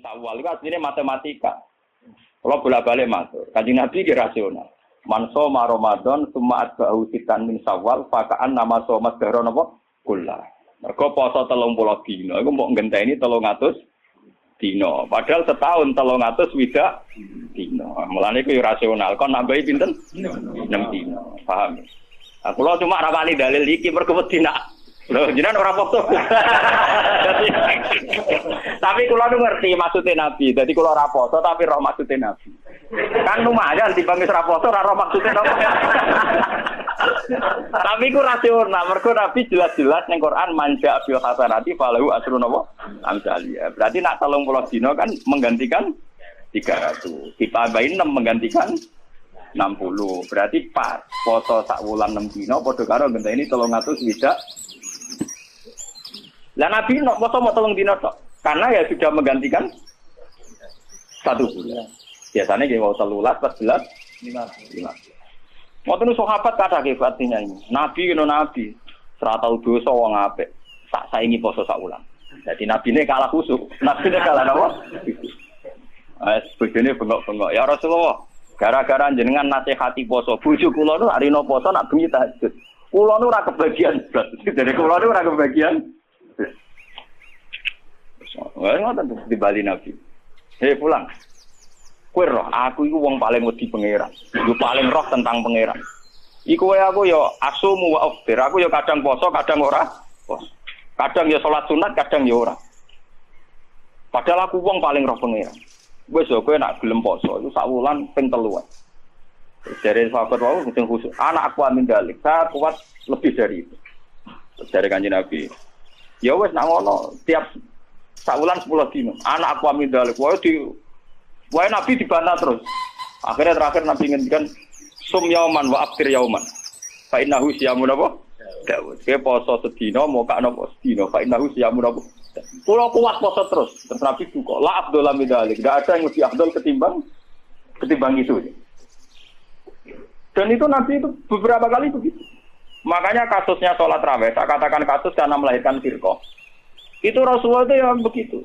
Syawal itu aslinya matematika. Kalau bolak-balik masuk, Kanjeng Nabi ki rasional. Man shoma Ramadan summa atba'ahu sitan min Syawal fakaan nama shoma dahra napa kullah. Mergo poso 30 dina iku mbok ngenteni 300 dina. Padahal setahun 300 widak dina. Mulane iku rasional. Kon nambahi pinten? 6 dina. Paham? Aku lho cuma rawani dalil iki mergo wedi nak. Lho jenengan ora foto. Tapi kula nu ngerti maksudnya Nabi. Dadi kula ora foto tapi roh maksudnya Nabi. Kan lumayan timbang wis ora foto ora roh maksudnya napa. Tapi ku rasional mergo Nabi jelas-jelas ning Quran manja bil hasanati falahu asrun napa amsalia. Berarti nak 30 dina kan menggantikan 300. Ditambahin 6 menggantikan 60. Berarti pas poso sak wulan 6 dina padha karo ngenteni 300 widak. Lah Nabi nok poso mau 3 dina tok. Karena ya sudah menggantikan 1 bulan. Biasanya nggih mau 13, 14, 15. Ngoten sahabat kathah artinya ini. Nabi kena nabi, ora tau dosa wong apik. Tak saingi poso sak wulan. Dadi nabine kalah khusuk. Nabine kalah napa? Bojone bengok-bengok. Ya Rasulullah, gara-gara jenengan nasihati poso, bojo kula nu arina poso nak bengi tahajud. Kula nu ora kebagian blas. Dari kula nu ora kebagian. Wah, ngoten di Bali Nabi. Hei pulang. Kowe roh, aku iku wong paling wedi pangeran. Yo paling roh tentang pangeran. Iku wae aku yo asumu wa aftir. Aku yo kadang poso, kadang ora. Kadang yo salat sunat, kadang yo ora. Padahal aku wong paling roh pangeran. Wis yo kowe nak gelem poso iku sak wulan ping 3. Dari sahabat wau sing khusus. Anak aku amin dalik. Saya kuat lebih dari itu. Dari Kanjeng Nabi. Ya wis nak ngono tiap sak wulan 10 dino. Anak aku amin dalik. Wae Nabi dibantah terus. Akhirnya terakhir Nabi ngendikan sum yauman wa aftir yauman. Fa innahu siyamun apa? Daud. Ke poso sedina moka napa sedina. Fa innahu siyamun apa? Kulo kuat poso terus. Terus Nabi duka. La afdal min dzalik. Enggak ada yang lebih afdal ketimbang itu. Dan itu Nabi itu beberapa kali begitu. Makanya kasusnya sholat raweh, saya katakan kasus karena melahirkan firqah. Itu Rasulullah itu yang begitu.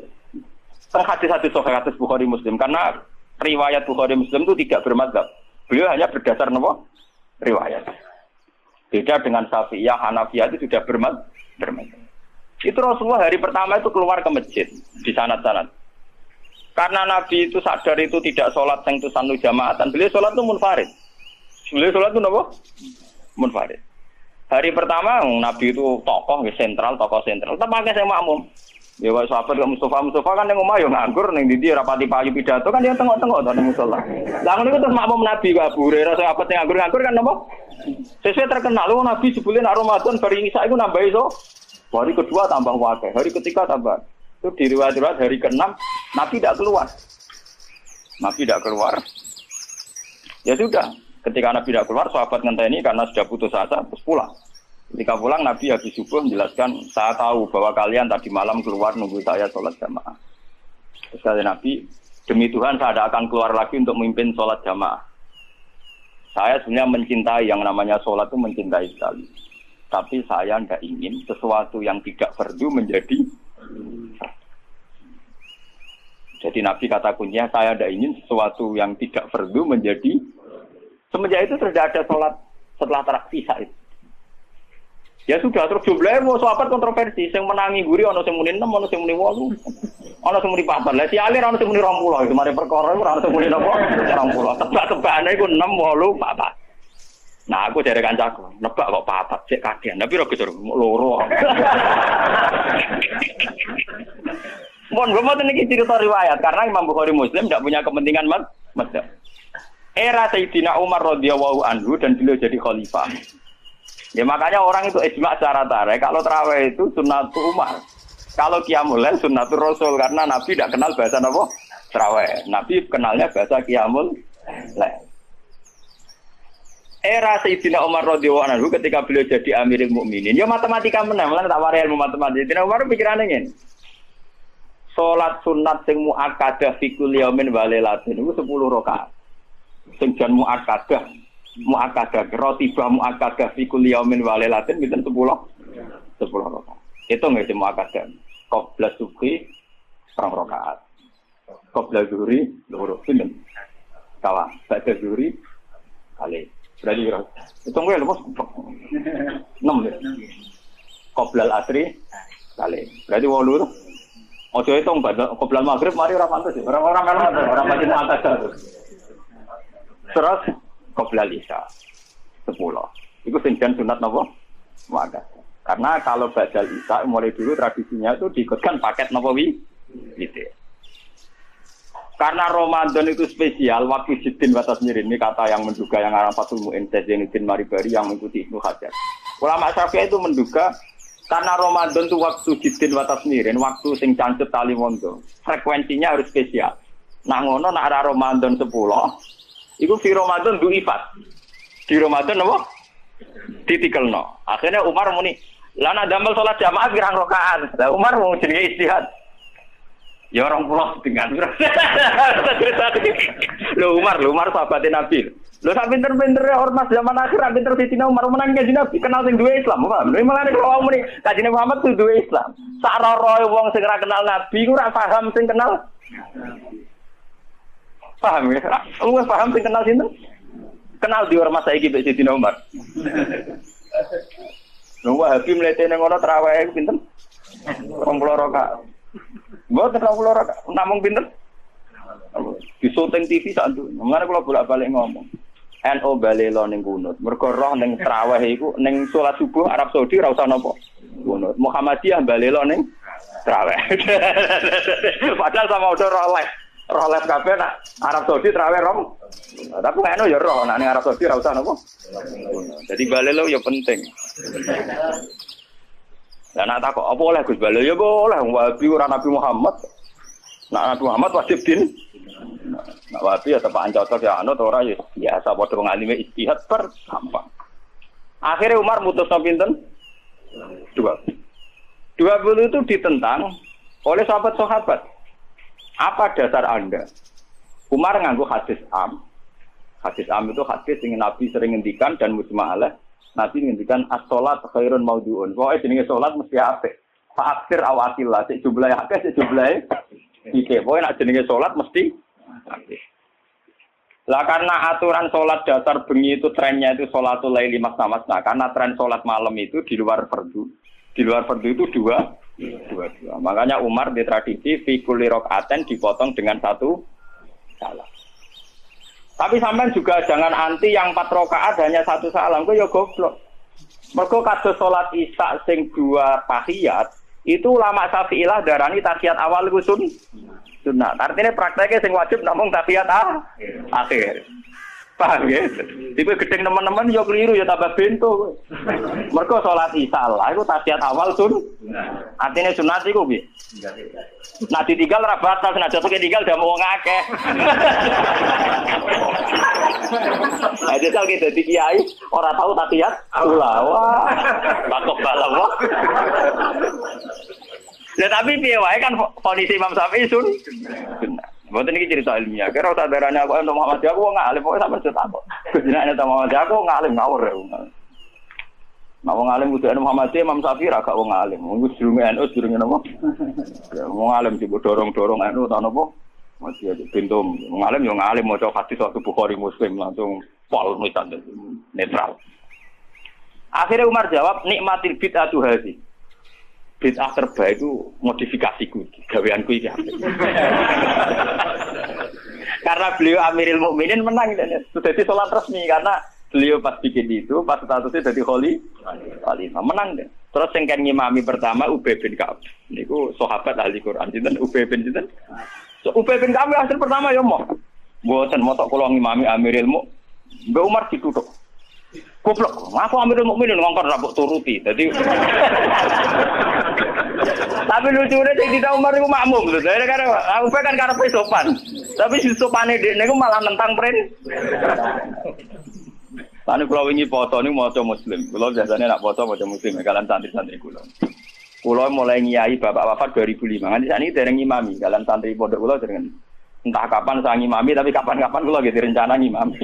Hadis-hadis sahih hadis Bukhari Muslim karena riwayat Bukhari Muslim itu tidak bermadzhab. Beliau hanya berdasar nopo riwayat. Beda dengan Syafi'iyah, Hanafiyah itu sudah bermadzhab. Itu Rasulullah hari pertama itu keluar ke masjid di sanad-sanad. Karena Nabi itu sadar itu tidak sholat yang itu sanu jamaatan, beliau sholat itu munfarid. Beliau sholat itu nopo munfarid. Hari pertama Nabi itu tokoh sentral. Tetap pakai saya makmum. Ya wae sahabat kok Mustafa kan ning omah yo nganggur ning ndi rapati payu pidato kan yo tengok-tengok to ning musala. Lah ngono iku terus makmum Nabi Abu Hurairah sahabat sing nganggur kan napa? Sesuai terkenal lu Nabi sebelum Ramadan bari Isa iku nambahi so. Hari kedua tambah wae, hari ketiga tambah. Itu di riwayat hari ke-6 Nabi tidak keluar. Ya sudah, ketika Nabi tidak keluar sahabat ngenteni karena sudah putus asa terus pulang. Ketika pulang Nabi habis subuh menjelaskan, saya tahu bahwa kalian tadi malam keluar nunggu saya sholat jamaah. Terus kata Nabi, demi Tuhan saya tidak akan keluar lagi untuk memimpin sholat jamaah. Saya sebenarnya mencintai yang namanya sholat itu mencintai sekali. Tapi saya tidak ingin sesuatu yang tidak fardu menjadi. Jadi Nabi kata kuncinya, saya tidak ingin sesuatu yang tidak fardu menjadi. Semenjak itu tidak ada sholat setelah isya itu. Ya sudah, terus jumlahnya mau sahabat kontroversi, yang menangi guri, ada yang muni 6, ada yang muni 8, ada yang muni 4, lah si alir ada yang muni 20, itu mari perkara, ada yang muni 20, tebak-tebakannya itu 6, 8. Nah aku dari kancaku, nebak kok 4, cek kagian, tapi rogi suruh, loro. Mohon gue mau ini cerita riwayat, karena Imam Bukhari Muslim tidak punya kepentingan mazhab. Era Sayyidina Umar radhiyallahu anhu dan beliau jadi khalifah. Ya makanya orang itu ijma' secara tarik. Kalau tarawih itu sunnatul Umar. Kalau qiyamul lail sunnatul Rasul karena Nabi tidak kenal bahasa apa? Tarawih. Nabi kenalnya bahasa qiyamul lail. Era Sayyidina Umar radhiyallahu anhu ketika beliau jadi Amirul Mukminin, ya matematika menang, lan tak warai ilmu matematika. Sayyidina Umar pikirannya ngene. Salat sunat sing muakkadah fi kulli yaumin wa lailatin itu 10 rakaat. Sing jan muakkadah rotibah muakkadah fi kulli yaumin wa lailatin pinten 10 rakaat. Itu nggih muakkadah. Qabla subhi 2 rakaat. Qabla zuhri loro pinten. Kawa, ba'da zuhri kali. Berarti kira. Hitung kowe lho, Bos. 6 ya. Qabla al-asri kali. Berarti 8 to. Ojo hitung qabla maghrib mari ora pantes ya. Orang melu ora pasti pantes. Terus qabla isya 10. Iku sing jan sunat napa? Muakkad. Karena kalau badal isya mulai dulu tradisinya itu diikutkan paket napa gitu. Karena Ramadan itu spesial, waktu Jiddin wa Tasmirin ini kata yang menduga yang arah Fathul Mu'in Zainuddin Maribari yang mengikuti Ibnu Hajar. Ulama Syafi'i itu menduga karena Ramadan itu waktu Jiddin wa Tasmirin, waktu sing cancet tali mondo, frekuensinya harus spesial. Nah ngono nak arah Ramadan 10, itu di Ramadan du'ifat. Di Ramadan apa? Ditikelno. Akhirnya Umar muni, lana damel sholat jamaah pirang rakaat. Lah Umar mau jenenge istihad. Ya orang pulau dengan Lo Umar sahabatnya Nabi. Lo sak pinter-pinter ormas zaman akhir pinter Sidina Umar menang kanjeng Nabi kenal sing duwe Islam, paham? Lha malah nek wong muni kanjeng Muhammad kudu duwe Islam. Sak roroe wong sing ora kenal Nabi ku ora paham sing kenal. Paham ya? Wong paham sing kenal sinten? Kenal di ormas saiki mbek Sidina Umar. Lho Wahabi mletene ngono traweh pinten? 20 rakaat. Mboten 20 rakaat namung pinten? Di syuting TV sak nduk. Mengane kula bolak-balik ngomong. NU balelo ning kunut. Mergo roh ning traweh iku ning salat subuh Arab Saudi ora usah napa. Kunut. Muhammadiyah balelo ning traweh. Padahal sama udah roh les kabeh nak Arab Saudi traweh rom. Tapi NU ya roh nak ning Arab Saudi ora usah napa. Jadi balelo ya penting. Lah nak takok apa oleh Gus balelo ya boleh Wahabi ora Nabi Muhammad. Nak Nabi Muhammad wajib din. Nak Wahabi ya tepak ancotot ya anut ora ya biasa padha wong alime ijtihad per gampang. Akhirnya Umar mutusno pinten? 20 itu ditentang oleh sahabat-sahabat. Apa dasar Anda? Umar nganggo hadis am. Hadis am itu hadis yang Nabi sering ngendikan dan mujma' alaih. Nabi ngendikan as-shalat khairun maudhu'un. Pokoke jenenge salat mesti apik. Fa'aksir awatillah, sik jumlahe akeh, sik jumlahe iki. Pokoke nek jenenge salat mesti apik. Lah karena aturan salat dasar bengi itu trennya itu sholatul laili masna-masna. Karena tren salat malam itu di luar fardu. Di luar fardu itu dua. Makanya Umar di tradisi fi kulli rakaatin dipotong dengan satu salam. Tapi sampean juga jangan anti yang 4 rakaat hanya satu salam, kok ya goblok. Mergo kados salat Isya sing 2 tahiyat, itu ulama Syafi'iyah darani tahiyat awal iku sunnah. Artinya prakteknya sing wajib namung tahiyat akhir. Paham ya? Tipe gedeng teman-teman yo keliru ya tambah bento. Mergo salat Isya lah iku tahiyat awal artinya sunat iku piye? Nah ditinggal ora batas, nek jatuh ketinggal udah mau ngakeh. Aja tau kita dadi kiai ora tahu tahiyat ulama. Bakok balawa. Ya tapi piye wae kan kondisi Imam Syafi'i sunnah. Mboten iki cerita ilmiah. Kira ora darane aku ento Muhammad aku wong alim pokoke sampe cetak kok. Jenenge ento Muhammad aku wong alim ngawur ya. Nah wong alim kudu Muhammad Imam Syafi'i ra gak wong alim. Wong durunge NU durunge napa? Ya wong alim dibodorong-dorong NU ta napa? Masih ada pintum. Wong alim yo ngalim maca hadis waktu Bukhari Muslim langsung pol mitan netral. Akhirnya Umar jawab nikmatil bid'atu hadhi. Bid'ah terbaik itu modifikasiku, gaweanku iki. Karena beliau Amirul Mukminin menang sudah di sholat resmi karena beliau pas bikin itu pas statusnya jadi khalifah menang deh. Terus yang kan ngimami pertama Ubay bin Ka'ab. Niku sahabat ahli Quran sinten Ubay bin sinten? Ubay bin Ka'ab hasil pertama ya mau. Mboten motok kula ngimami Amirul Mukminin. Mbak Umar dituthuk. Goblok, aku Amirul Mukminin ngongkon ra mbok turuti. Dadi tapi lucunya Sayyidina Umar itu makmum lho. Karena aku kan karepe sopan. Tapi si sopane dekne iku malah nentang pren. Tane kula wingi foto niku maca Muslim. Kula biasane nak foto maca Muslim kalian santri-santri kula. Kula mulai ngiyai bapak wafat 2005. Nganti sakniki dereng ngimami kalian santri pondok kula dereng. Entah kapan saya ngimami tapi kapan-kapan kula nggih direncana ngimami.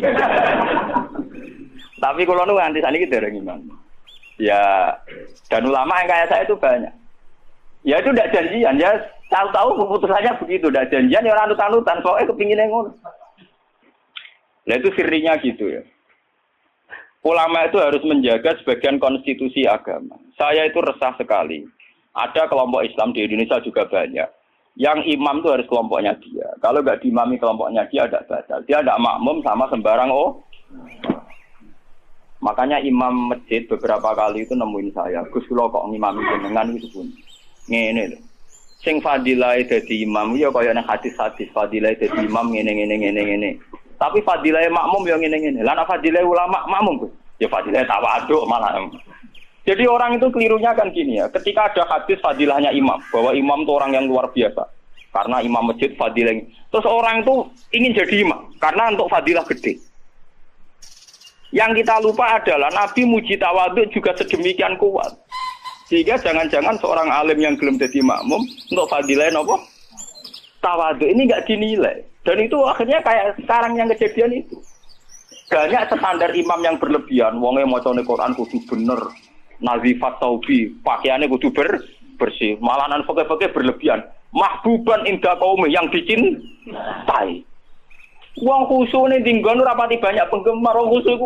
Tapi kula nu nganti sakniki dereng ngimami. Ya dan ulama yang kayak saya itu banyak. Ya itu tidak janjian ya Tahu-tahu keputusannya begitu, udah janjian ya orang anut-anutan, soalnya kepingin ngono. Nah itu sirinya gitu ya. Ulama itu harus menjaga sebagian konstitusi agama. Saya itu resah sekali. Ada kelompok Islam di Indonesia juga banyak. Yang imam itu harus kelompoknya dia. Kalau nggak diimami kelompoknya dia ada batal. Dia ada makmum sama sembarang Makanya imam masjid beberapa kali itu nemuin saya. Gus kula kok ngimami jenengan itu pun. Ngene lho. Sing fadilah dadi imam ya kaya nang hadis-hadis fadilah dadi imam ngene. Tapi fadilah makmum ya ngene. Lah nek fadilah ulama makmum Gus. Ya fadilah tawaduk malah. Jadi orang itu kelirunya kan gini ya. Ketika ada hadis fadilahnya imam, bahwa imam itu orang yang luar biasa. Karena imam masjid fadilah. Terus orang itu ingin jadi imam karena untuk fadilah gede. Yang kita lupa adalah Nabi muji tawaduk juga sedemikian kuat. Sehingga jangan-jangan seorang alim yang belum jadi makmum untuk fadilah apa? Tawaduk ini enggak dinilai. Dan itu akhirnya kayak sekarang yang kejadian itu. Banyak standar imam yang berlebihan. Wonge macane Quran kudu bener. Nazifat taubi, pakaiannya kudu bersih. Malahan fakir-fakir berlebihan. Mahbuban indah kaum yang dicintai. Wong khusyuk ini tinggal rapati banyak penggemar. Wong khusyuk itu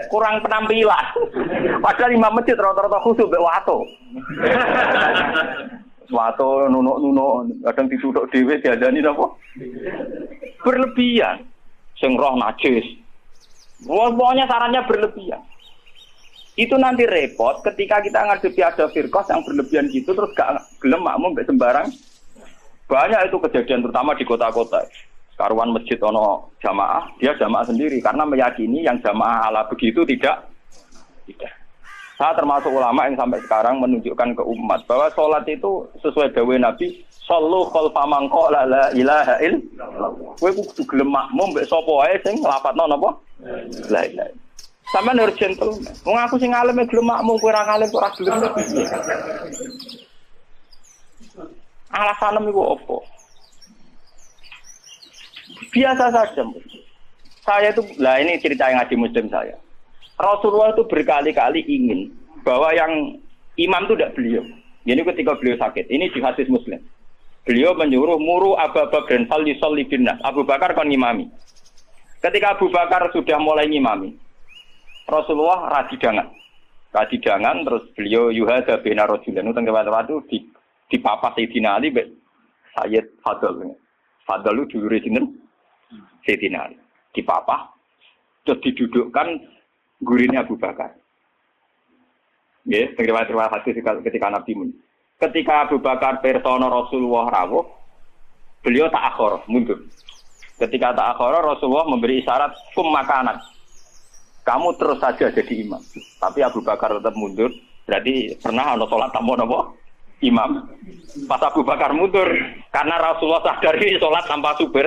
kurang penampilan. Padahal imam masjid rata-rata khusyuk mbek wato. Wato nunuk-nunuk, kadang dituduk dhewe diadani napa? Berlebihan. Sing roh najis. Pokoknya sarannya berlebihan. Itu nanti repot ketika kita ngadepi ada firqah yang berlebihan gitu terus gak gelem makmum mbek sembarang. Banyak itu kejadian terutama di kota-kota. Karuan masjid ono jamaah, dia jamaah sendiri karena meyakini yang jamaah ala begitu tidak. Saya termasuk ulama yang sampai sekarang menunjukkan ke umat bahwa sholat itu sesuai dawuh Nabi, shollu khalfa man qala la ilaha illallah. Kowe kudu gelem makmum mbek sapa wae sing nglafadzno napa? La ilaha. Sampeyan harus gentle. Wong aku sing alim gelem makmum kowe ora alim ora gelem. Alasan niku opo? Biasa saja. Saya itu, ini cerita yang ngaji muslim saya. Rasulullah itu berkali-kali ingin bahwa yang imam itu tidak beliau. Ini ketika beliau sakit. Ini di hadis muslim. Beliau menyuruh muru Abu Bakar fal yusalli binnas. Abu Bakar kon ngimami. Ketika Abu Bakar sudah mulai ngimami, Rasulullah radidangan terus beliau yuhada bina rajulan utang waktu di papa Sayyidina Ali Sayyid Fadl. Fadl itu dulure sinten? Sayyidina Ali. Di papa terus didudukkan gurine Abu Bakar. Nggih, terima kasih ketika Nabi mun. Ketika Abu Bakar persona Rasulullah rawuh, beliau ta'akhir, mundur. Ketika ta'akhir Rasulullah memberi isyarat kum makanan. Kamu terus saja jadi imam. Tapi Abu Bakar tetap mundur. Berarti pernah ana salat tanpa napa? Imam. Pas Abu Bakar mundur karena Rasulullah sadari salat tanpa supir.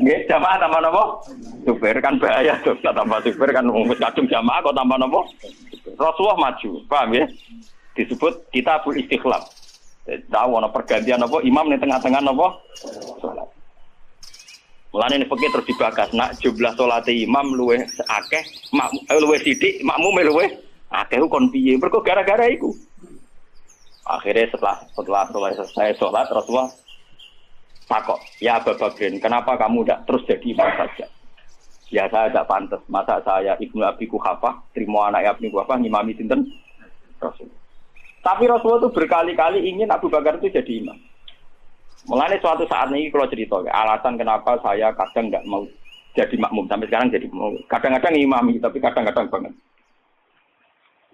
Nggih, jamaah tanpa napa? Supir kan bahaya tuh, tanpa supir kan wis kadung jamaah kok tanpa napa? Rasulullah maju. Paham ya? Disebut kitabul istikhlaf. Tahu ana pergantian apa imam ning tengah-tengah napa? Salat. Mulane nek fikih terus dibagas, nak jumlah salate imam luwih akeh, luwih sithik, makmum luwih akeh kon piye? Mergo gara-gara iku. Akhirnya setelah selesai sholat Rasulullah takut, ya Abu Bakar, kenapa kamu tidak terus jadi imam saja? Ya saya tidak pantas, masa saya Ibnu Abi Quhafah terima anak Ibnu Quhafah ngimami sinten Rasul. Tapi Rasulullah itu berkali-kali ingin Abu Bakar itu jadi imam. Mulane suatu saat ini kalau cerita, alasan kenapa saya kadang tidak mau jadi makmum sampai sekarang jadi mau. Kadang-kadang imami, tapi kadang-kadang banget.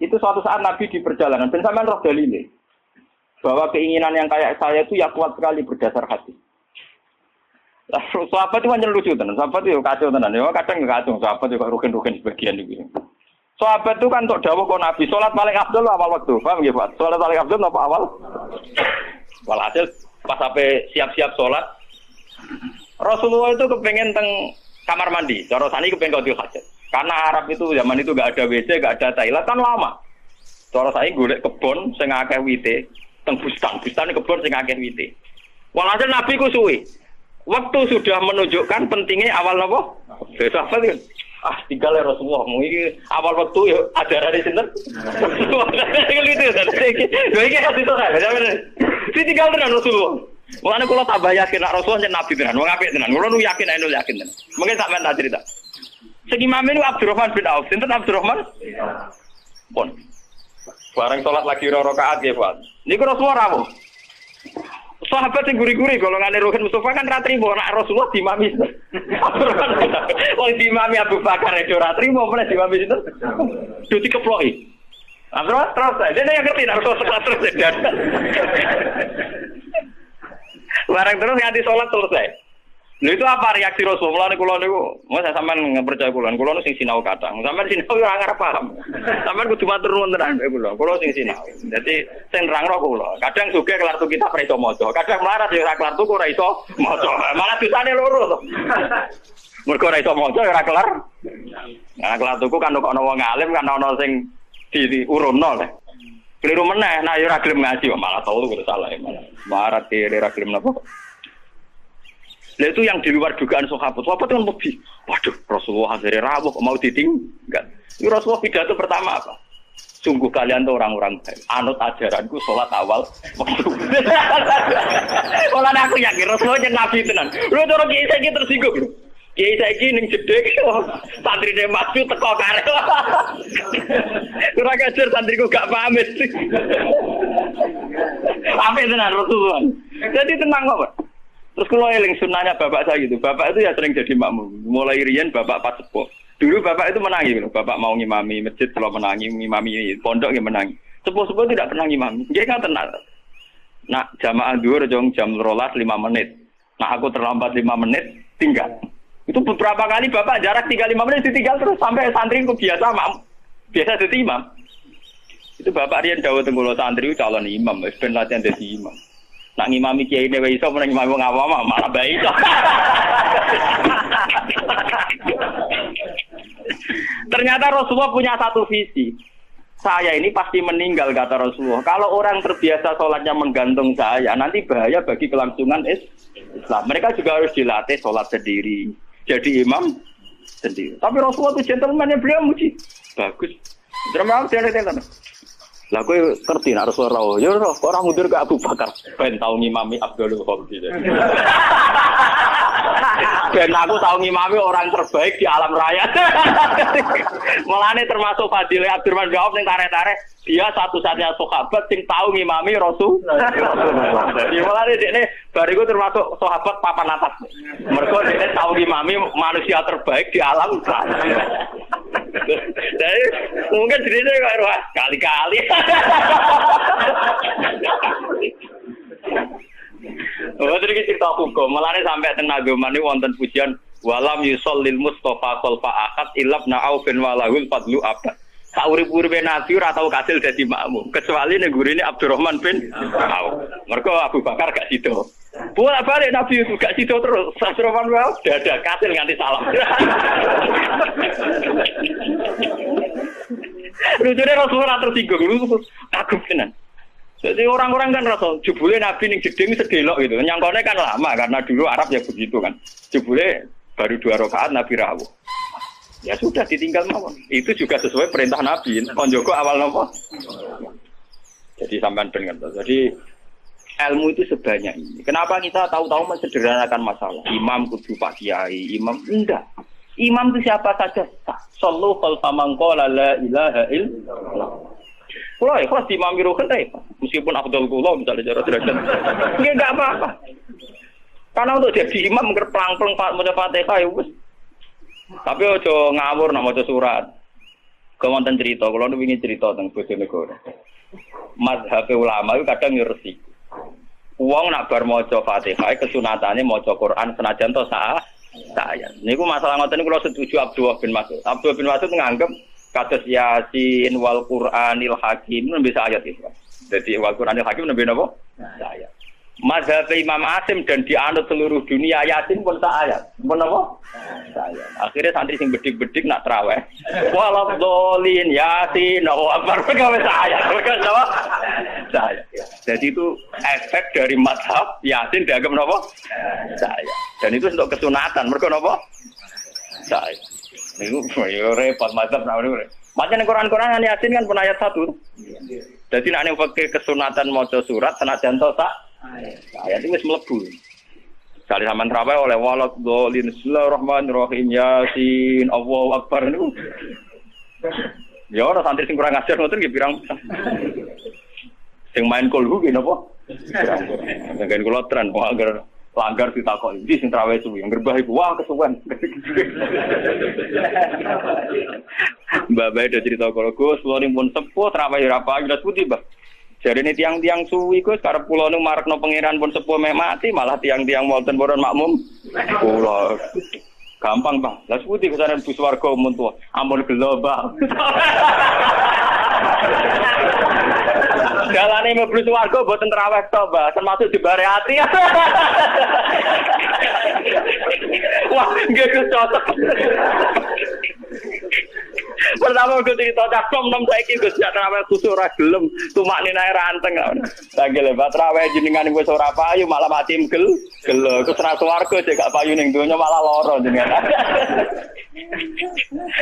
Itu suatu saat Nabi di perjalanan, dan sampean roh dalile bahwa keinginan yang kayak saya itu ya kuat sekali berdasar hati. Lah sahabat itu hanya lucu tenan, sahabat itu kacau tenan. Ya kadang kacau, sahabat juga rugen-rugen sebagian itu. Sahabat itu kan untuk dawuh kok Nabi, salat paling afdal awal waktu. Paham nggih, Pak? Salat paling afdal apa awal? Walhasil pas sampai siap-siap sholat, Rasulullah itu kepengen teng kamar mandi. Cara sani kepengen qadhi hajat. Karena Arab itu zaman itu enggak ada WC, enggak ada toilet kan lama. Cara saya golek kebon sing akeh wite, teng bustan kebon sing akeh wite. Walhasil Nabi ku suwe. Waktu sudah menunjukkan pentingnya awal napa? Sahabat kan. tinggal ya Rasulullah. Mungkin awal waktu ya ajaran sinten. Gitu kan. Lho iki hati to kan. Tinggal tenan Rasulullah. Mulane kula tambah yakin nek Rasulullah yen nabi tenan, wong apik tenan. Kula nu yakin tenan. Mungkin sampean tak cerita. Sing imam niku Abdurrahman bin Auf. Sinten Abdurrahman? Pun. Bareng salat lagi rakaat nggih, Pak. Niku Rasulullah rawuh. Sahabat sing guri-guri golongane Ruhin Mustafa kan ra trimo nek Rasulullah dimami. Wong dimami Abu Bakar ora trimo meneh dimami sinten? Duti keploki. Terus dene yang ngerti nek Rasulullah terus. Bareng terus nganti salat selesai. Lha itu apa reaksi Rasulullah kula niku? Mas sampean percaya kula niku sing sinau kadang. Sampean sinau ora ngarep paham. Sampean kudu matur nuwun tenan kula. Kula sing sinau. Dadi sing nerangno kula. Kadang sugih kelar tuku kitab ora iso maca. Kadang melarat ya ora kelar tuku ora iso maca. Malah dosane loro to. Mergo ora iso maca ya ora kelar. Nah, kelar tuku kan kok ana wong alim kan ana sing diurunno lho. Keliru meneh, nah ya ora gelem ngaji malah tau kudu salah malah. Marat ora gelem napa. Nah itu yang di luar dugaan sahabat. Sahabat kan lebih, waduh Rasulullah dari rawuh mau ditinggal. Itu Rasulullah pidato pertama apa? Sungguh kalian tuh orang-orang baik. Anut ajaranku sholat awal waktu. Kalau aku yakin Rasulullah yang nabi tenan. Lu orang kiai saya tersinggung. Kiai saya ning jedek, santri dia maju teko karep. Kurang ajar santriku gak pamit. Pamit tenan Rasulullah. Jadi tenang kok. Terus kalau eling sunnahnya bapak saya gitu, bapak itu ya sering jadi makmum. Mulai riyen bapak pas sepuh. Dulu bapak itu menangi, gitu. Bapak mau ngimami masjid, kalau menangi, ngimami pondok ya menangi. Sepuh-sepuh tidak pernah ngimami. Dia kan tenang. Nah jamaah dhuwur jam 12 5 menit. Nah aku terlambat 5 menit, tinggal. Itu beberapa kali bapak jarak tinggal 5 menit ditinggal terus sampai santriku biasa makmum. Biasa jadi imam. Itu bapak riyen dawuh teng kula santri calon imam, wis ben latihan dadi imam. Nak ngimami kiai ne wae iso meneng ngimami ngawam malah bae iso. Ternyata Rasulullah punya satu visi. Saya ini pasti meninggal kata Rasulullah. Kalau orang terbiasa sholatnya menggantung saya, nanti bahaya bagi kelangsungan Islam. Mereka juga harus dilatih sholat sendiri. Jadi imam sendiri. Tapi Rasulullah itu gentleman yang beliau muji. Bagus. Terima kasih. Lah kowe ngerti nek Rasulullah ya kok ora mundur ke Abu Bakar ben tau ngimami Abdul Khalid. Ben aku tau ngimami orang terbaik di alam raya. Mulane termasuk fadilah Abdurrahman bin Auf ning tarik-tarik dia satu-satunya sahabat sing tau ngimami Rasul. Jadi mulane dekne bariku termasuk sahabat papan atas. Mergo dekne tau ngimami manusia terbaik di alam raya. Jadi mungkin cerita kok kali-kali. Oh, terus cerita hukum. Mulane sampai teng agama niku wonten pujian walam yusallil mustofa khalfa akad ilabna au bin walahul fadlu abad. Saurip-uripe nabi ora tau kasil dadi makmum kecuali ning gurine Abdurrahman bin Auf. Mergo Abu Bakar gak sido. Bolak balik nabi itu gak sido terus. Abdurrahman bin Auf dadak kasil nganti salam. Lucunya Rasulullah tersinggung, lu kagum tenan. Jadi orang-orang kan Rasul, jebule Nabi ning jeding sedelok gitu. Nyangkone kan lama karena dulu Arab ya begitu kan. Jebule baru 2 rakaat Nabi rawuh. Ya sudah ditinggal mawon. Itu juga sesuai perintah Nabi. Konjoko awal napa? Jadi sampean ben ngertos. Jadi ilmu itu sebanyak ini. Kenapa kita tahu-tahu mensederhanakan masalah? Imam kudu Pak Kiai, imam enggak. Imam itu siapa saja. Sallu khalfa man qala la ilaha illallah. Kalau ikhlas di imam Ruhin meskipun afdal kula misalnya cara derajat. Enggak apa-apa. Karena untuk jadi imam ngerplang-plang maca Fatihah ya wis. Tapi aja ngawur nek maca surat. Kemonten cerita, kula nu wingi cerita teng Bojonegoro. Mazhab ulama itu kadang yo resik. Wong nak bar maca Fatihah kesunatane maca Quran senajan to saya. Niku masalah ngoten niku kula setuju Abdullah bin Mas'ud. Abdullah bin Mas'ud nganggep kados Yasin wal Qur'anil Hakim nembe ayat itu. Jadi wal Qur'anil Hakim nembe napa? Ayat. Mazhab Imam Asim dan dianut seluruh dunia Yasin pun sak ayat. Pun apa? Ayat. Akhirnya santri sing bedik-bedik nak traweh. Walad dhalin Yasin wa akbar gawe sak ayat. Napa? Ayat. Jadi itu efek dari mazhab Yasin dianggap napa? Ayat. Dan itu untuk kesunatan. Mergo napa? Ayat. Niku yo repot mazhab nak niku. Macam Quran-Quran Yasin kan pun ayat 1. Jadi nek ning fikih kesunatan maca surat senajan to sak ayat itu wis mlebu. Kali sampean trawe oleh walad dolin bismillahirrahmanirrahim Yasin Allahu Akbar niku. Ya ora santri sing kurang ajar ngoten nggih pirang. Sing main kulhu ki napa? Pirang. Kula tren kok agar langgar ditakoki. Iki sing trawe suwi, ngerbah iku wah kesuwen. Mbak Bae do cerita karo Gus, kula pun sepuh trawe ora pagi lha putih, Mbak. Jarene tiang-tiang suwi Gus karep kula nu marekno pangeran pun sepuh mek mati, malah tiang-tiang wonten boron makmum. Kula gampang, Bang. Lah putih kesane bus warga mun tuwa. Ampun gelo, Bang. Jalane mlebu swarga mboten traweh to, Mbak, termasuk dibare ati. Wah, nggih Gus cocok. Pertama Gus cerita cak nom saiki Gus jak traweh kusuk ora gelem, tumakne nae ranteng. Lagi le traweh jenengan wis ora payu malah mati gelo. Gus ra swarga jek gak payu ning donya malah lara jenengan.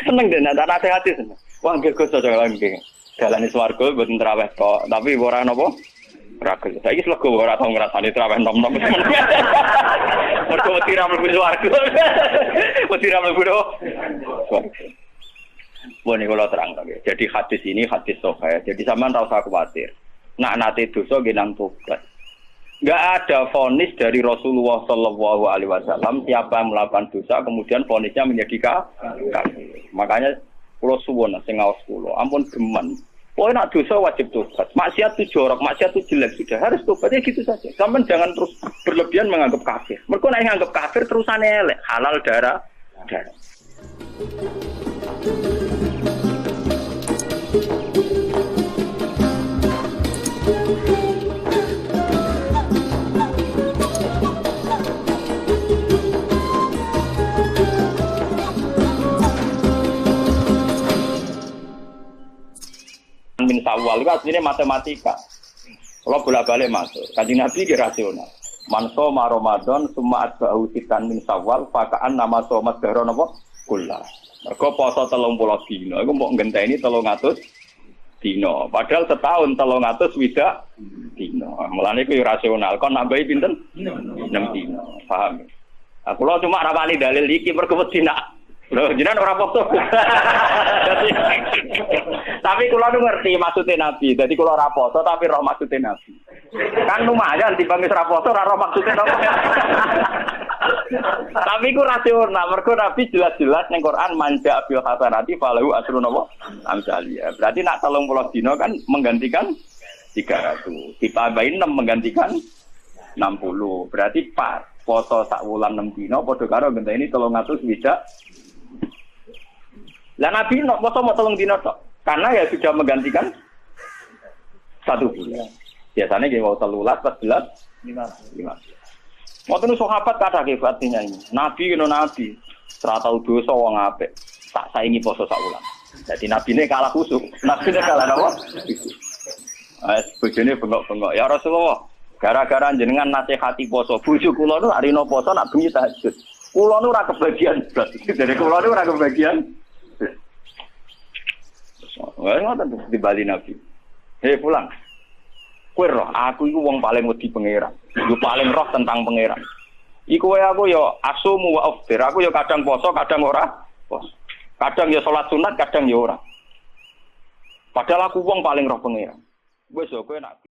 Seneng den nasihat seneng. Wah, nggih Gus cocok nggih. Dalane swarga mboten traweh tok, tapi ora napa? Ora gelem. Saiki slego ora tau ngrasani traweh nom-nom. Mergo tira mlebu swarga. Tira mlebu swarga. Boleh kalau terang lagi. Jadi hadis ini hadis sahih. Jadi sampean ora usah khawatir. Nak nate dosa nggih nang tobat. Enggak ada vonis dari Rasulullah sallallahu alaihi wasallam siapa yang melakukan dosa kemudian vonisnya menjadi kafir. Makanya kula suwun sing ngaos kula, ampun geman. Pokoke nak dosa wajib tobat. Maksiat itu jorok, maksiat itu jelek sudah harus tobat ya gitu saja. Sampeyan jangan terus berlebihan menganggap kafir. Mergo nek nganggap kafir terusane elek, halal darah. Min Sawal itu aslinya matematika. Kalau bolak-balik masuk, Kanjeng Nabi ki rasional. Man shoma Ramadan summa atba'ahu sitan min Sawal fakaan nama shoma dahra napa kullah. Mergo poso 30 dina iku mbok ngenteni 300 dina. Padahal setahun 300 widak dina. Mulane iku rasional. Kon nambahi pinten? 6 dina. Paham? Aku lho cuma rawani dalil iki mergo wedi nak. Lho jenengan ora poso. Tapi kula nu ngerti maksudnya Nabi. Jadi kula ora poso tapi roh maksudnya Nabi. Kan lumayan timbang wis ora poso ora roh maksudnya Nabi. Tapi ku rasional mergo Nabi jelas-jelas ning Quran manja bil hasanati falahu asrun napa amsalia. Berarti nak 30 dina kan menggantikan 300. Ditambahin 6 menggantikan 60. Berarti pas poso sak wulan 6 dina padha karo ngenteni 300 widak. Lah Nabi nok poso mau 3 dina tok. Karena ya sudah menggantikan 1 bulan. Biasanya nggih mau 13, 14, 15. Ngoten sahabat kata hebatnya ini. Nabi kena nabi. Ora tau dosa wong apik. Tak saingi poso sak wulan. Jadi nabine kalah khusuk. Nabine kalah napa? Bojone bengok-bengok. Ya Rasulullah, gara-gara jenengan nasihati poso, bojo kula nu arino poso nak bengi tahajud. Kula nu ora kebagian blas. Dari kula nu ora kebagian. Wah, ngoten di Bali Nabi. Hei pulang. Kowe roh, aku iku wong paling wedi pangeran. Yo paling roh tentang pangeran. Iku wae aku yo asumu wa aftir. Aku yo kadang poso, kadang ora. Poso. Kadang yo salat sunat, kadang yo ora. Padahal aku wong paling roh pangeran. Wis yo kowe nak